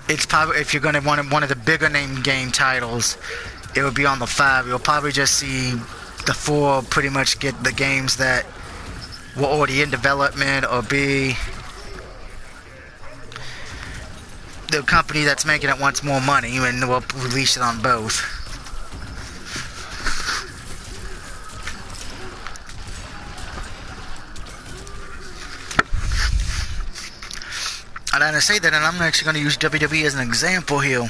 it's probably, if you're going to want one of the bigger name game titles, it would be on the 5. You'll probably just see the 4 pretty much get the games that were already in development, or be the company that's making it wants more money and will release it on both. And I say that, and I'm actually going to use WWE as an example here.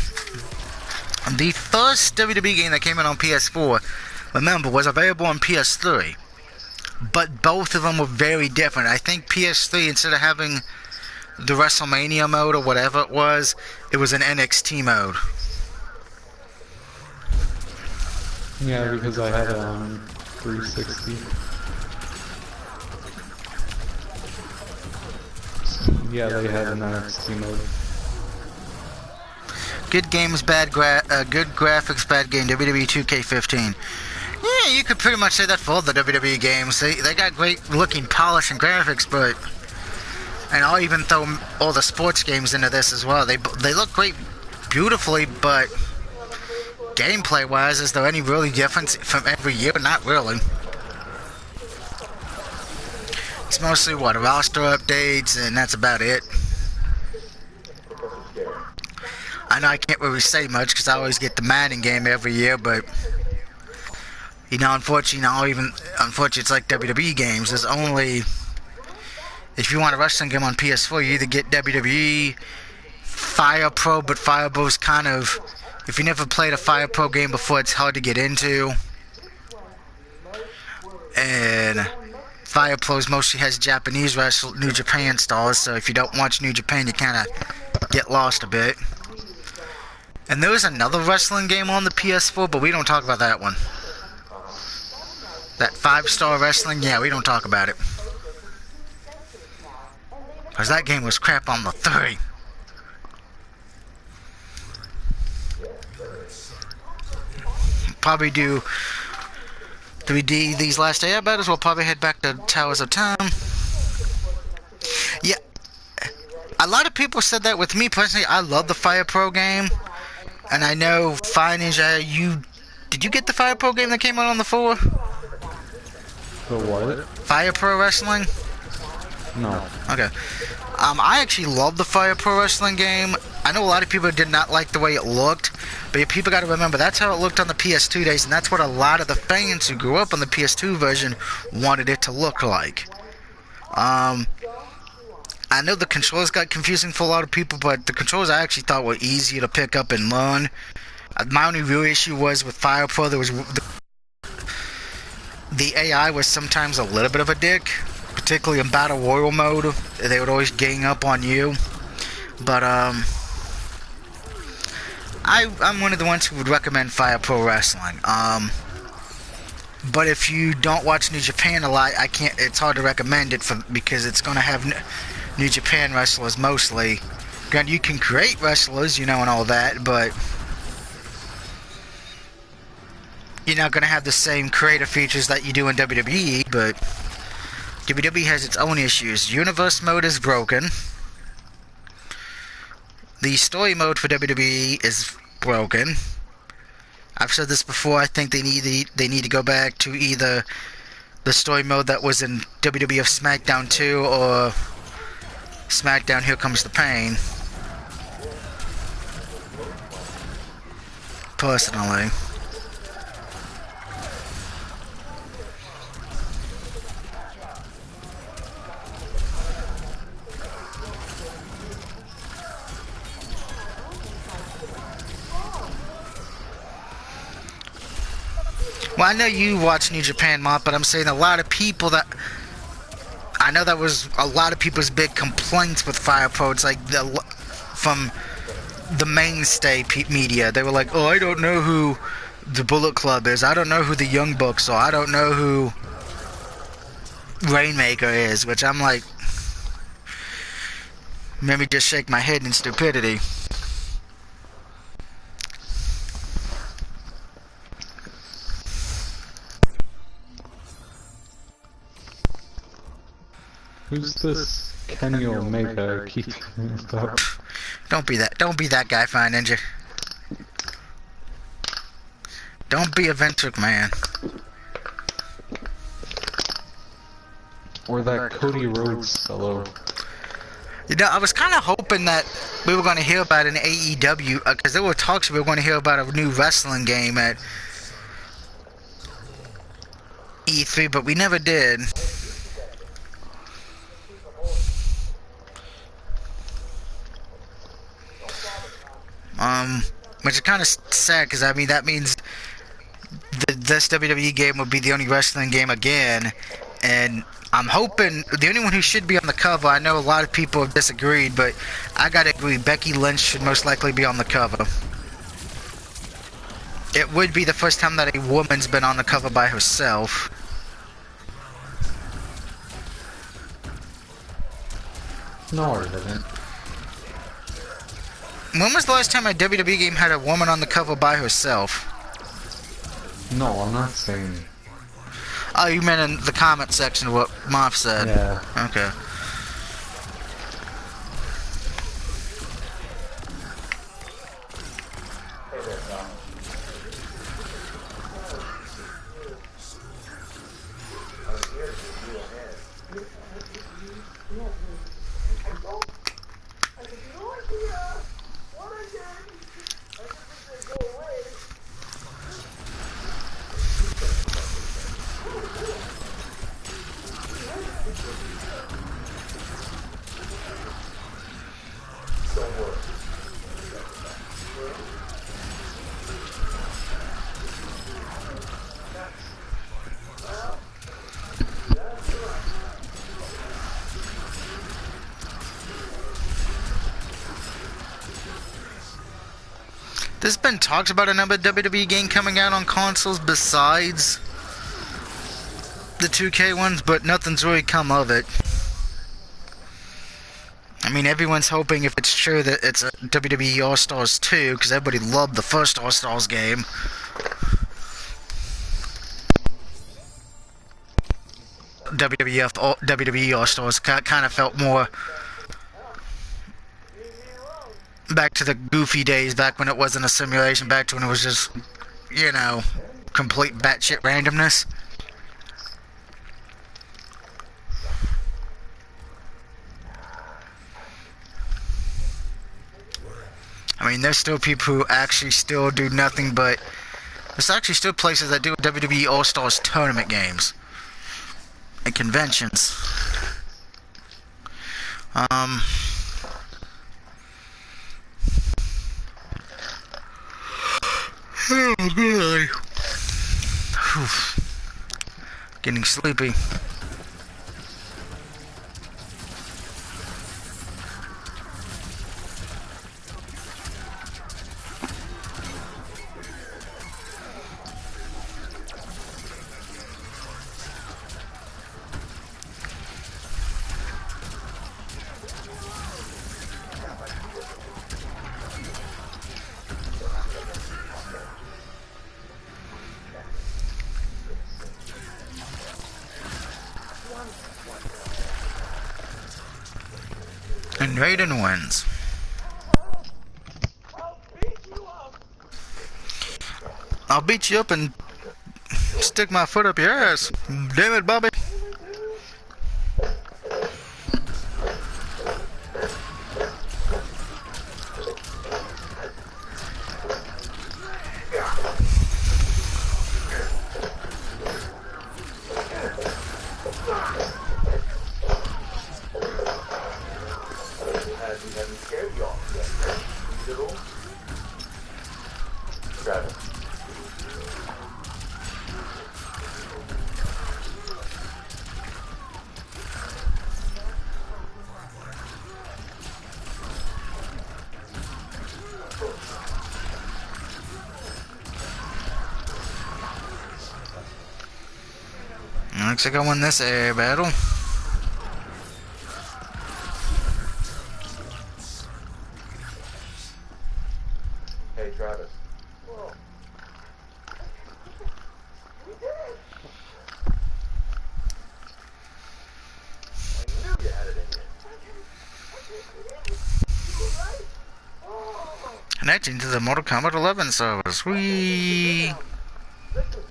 The first WWE game that came out on PS4, remember, was available on PS3. But both of them were very different. I think PS3, instead of having the WrestleMania mode or whatever it was an NXT mode. Yeah, because I had it on 360. Yeah, they had an NXT mode. Good games, good graphics, bad game. WWE 2K15. Yeah, you could pretty much say that for all the WWE games. They got great looking polish and graphics, but, and I'll even throw all the sports games into this as well. They look great, beautifully, but gameplay wise, is there any really difference from every year? Not really. It's mostly what, roster updates, and that's about it. I know I can't really say much because I always get the Madden game every year, but you know, unfortunately, it's like WWE games. There's only, if you want a wrestling game on PS4, you either get WWE, Fire Pro, but Fire Pro's kind of, if you never played a Fire Pro game before, it's hard to get into. And Fire Pro mostly has Japanese New Japan stars, so if you don't watch New Japan, you kind of get lost a bit. And there was another wrestling game on the PS4, but we don't talk about that one. That 5-star wrestling, yeah, we don't talk about it. Because that game was crap on the 3. Probably do 3D these last day. I bet as well probably head back to Towers of Time. Yeah, a lot of people said that. With me personally, I love the Fire Pro game. And I know Fire Ninja, did you get the Fire Pro game that came out on the 4? The what? Fire Pro Wrestling? No. Okay. I actually love the Fire Pro Wrestling game. I know a lot of people did not like the way it looked, but people got to remember that's how it looked on the PS2 days, and that's what a lot of the fans who grew up on the PS2 version wanted it to look like. I know the controls got confusing for a lot of people, but the controls I actually thought were easier to pick up and learn. My only real issue was with Fire Pro, there was the AI was sometimes a little bit of a dick, particularly in Battle Royal mode. They would always gang up on you. But I'm one of the ones who would recommend Fire Pro Wrestling. But if you don't watch New Japan a lot, it's hard to recommend it because it's going to have New Japan wrestlers mostly. Granted, you can create wrestlers, and all that, but you're not going to have the same creative features that you do in WWE. But WWE has its own issues. Universe mode is broken. The story mode for WWE is broken. I've said this before. I think they need to go back to either the story mode that was in WWF SmackDown 2 or SmackDown Here Comes the Pain. Personally. Well, I know you watch New Japan, Mop, but I'm saying a lot of people that... I know that was a lot of people's big complaints with Fire Pro. It's like from the mainstay media. They were like, oh, I don't know who the Bullet Club is. I don't know who the Young Bucks are. I don't know who Rainmaker is, which I'm like, made me just shake my head in stupidity. Who's this Kenny Omega I keep hearing about? Don't be that guy, Fine Ninja. Don't be a Vince McMahon. Or that Cody Rhodes fellow. You know, I was kind of hoping that we were going to hear about an AEW, because there were talks we were going to hear about a new wrestling game at E3, but we never did. Which is kind of sad, because I mean that means this WWE game will be the only wrestling game again, and I'm hoping the only one who should be on the cover. I know a lot of people have disagreed, but I gotta agree. Becky Lynch should most likely be on the cover. It would be the first time that a woman's been on the cover by herself. No, it didn't. When was the last time a WWE game had a woman on the cover by herself? No, I'm not saying. Oh, you meant in the comment section of what Moff said? Yeah. Okay. There's been talks about another WWE game coming out on consoles besides the 2K ones, but nothing's really come of it. I mean, everyone's hoping, if it's true, that it's a WWE All-Stars 2, because everybody loved the first All-Stars game. WWE All-Stars kind of felt more back to the goofy days, back when it wasn't a simulation, back to when it was just, you know, complete batshit randomness. I mean, there's still people who actually still do nothing but... There's actually still places that do WWE All-Stars tournament games. And conventions. Oh, good. Getting sleepy. And Raiden wins. I'll beat you up and stick my foot up your ass. Damn it, Bobby. Looks like I won this air battle. Hey, Travis. Whoa. We did it! I knew you had it in you. You were right. Oh. Connecting to the Mortal Kombat 11 server. Sweet. Listen.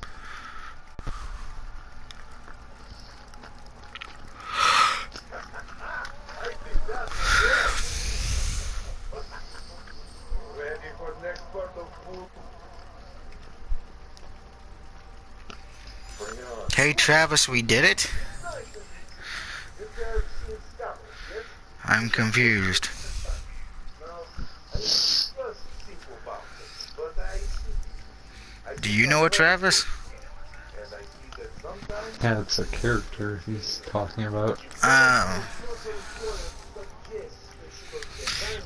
I think that's good. Ready for next part of food? Bring it on. Hey Travis, we did it? You've never seen Scotland, yes? I'm confused. No, I mean, just simple about it. But I Do you know it, Travis? and I see that sometimes Yeah, it's a character he's talking about. Oh.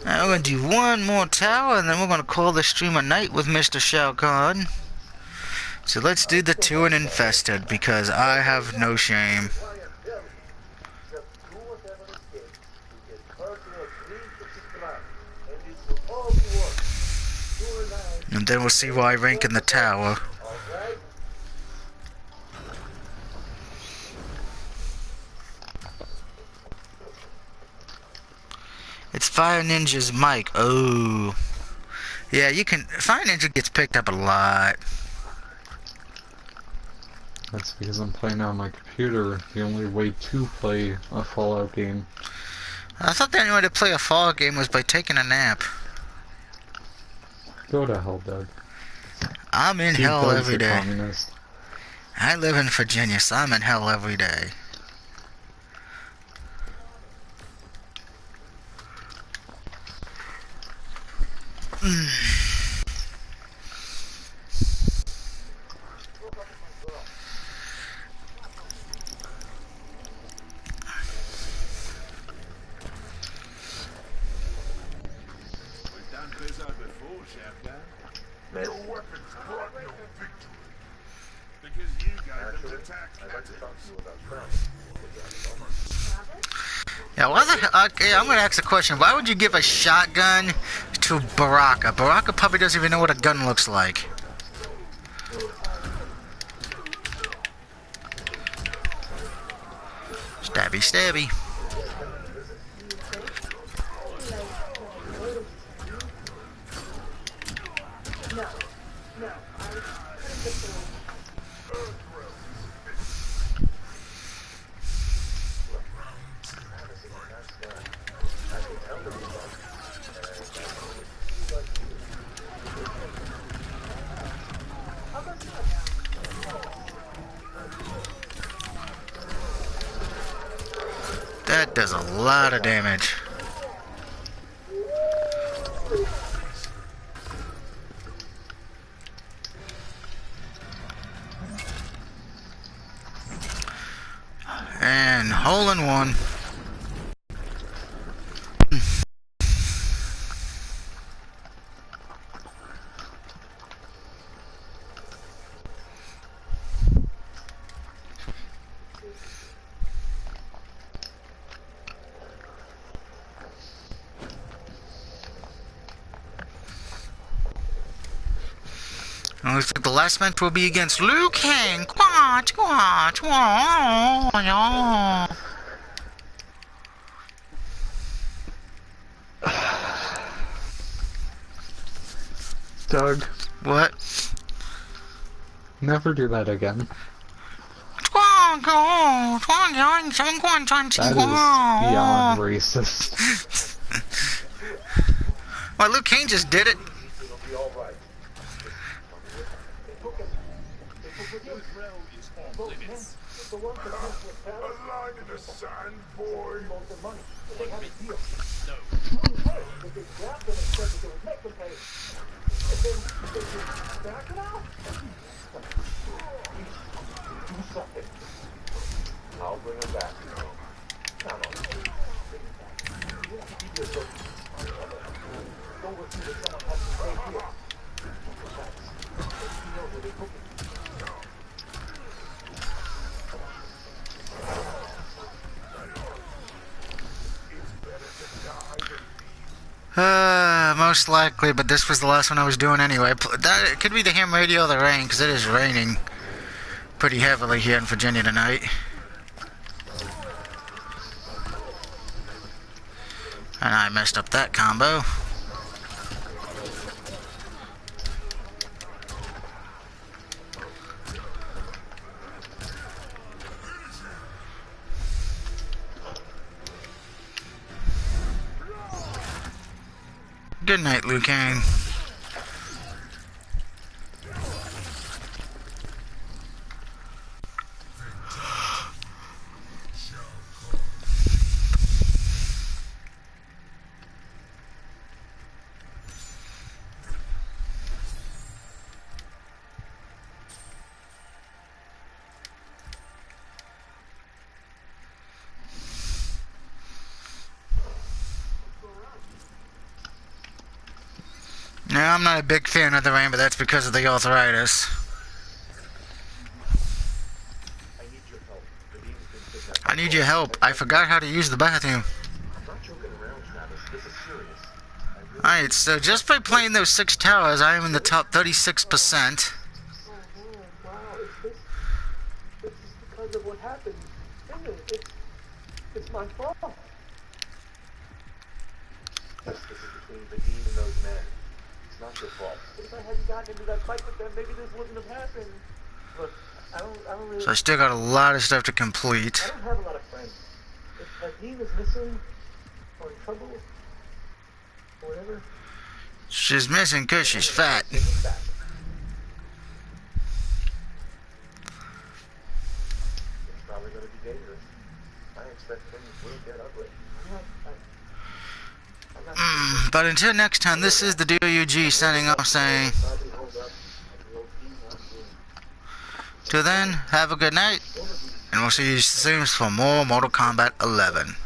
Now we're gonna do one more tower and then we're gonna call the stream a night with Mr. Shao Kahn. So let's do the two and infested because I have no shame. why I'm telling you, just do whatever it takes to get her to agree to the plan, and it will all be worth it. You and I, And then we'll see where I rank in the tower. all right? It's Fire Ninja's mic. Oh. Yeah, you can. Fire Ninja gets picked up a lot. That's because I'm playing on my computer. The only way to play a Fallout game. I thought the only way to play a Fallout game was by taking a nap. Go to hell, Doug. I'm in Dude, hell Doug's every a day. communist. I live in Virginia, so I'm in hell every day. Metal weapons brought no victory. Because you guys have attacked. I'd like to talk to you about Travis. Yeah, why the hell? Okay, I'm gonna ask a question. Why would you give a shotgun to Baraka? Baraka probably doesn't even know what a gun looks like. Stabby, stabby. That does a lot of damage. And hole in one. Looks like the last match will be against Liu Kang. Quatch, quatch, wah, wah. Doug, What? never do that again. That That is beyond racist. Well, Liu Kang just did it. It'll be all right. A line in the sand, boy. They have a deal. But they grabbed them and said that they would make them pay. And then they just back it out. Do something. I'll bring her back. Come on. Don't refuse that someone has to stay here. Besides, you know where they took it. most likely, but this was the last one I was doing anyway. It could be the ham radio or the rain, because it is raining pretty heavily here in Virginia tonight. And I messed up that combo. Good night, Liu Kang. Now, I'm not a big fan of the rain, but that's because of the arthritis. I need your help. I forgot how to use the bathroom. Alright, so just by playing those 6 towers, I am in the top 36%. Wow, this is because of what happened. It's my fault. This is between the Dean and those men. It's not your fault. If I hadn't gotten into that fight with them, maybe this wouldn't have happened. Look, I don't really... So I still got a lot of stuff to complete. I don't have a lot of friends. If Dean is missing, or in trouble, or whatever... She's missing because she's fat. It's probably going to be dangerous. I expect things will get ugly. But until next time, this is the DOUG signing off saying, till then, have a good night, and we'll see you soon for more Mortal Kombat 11.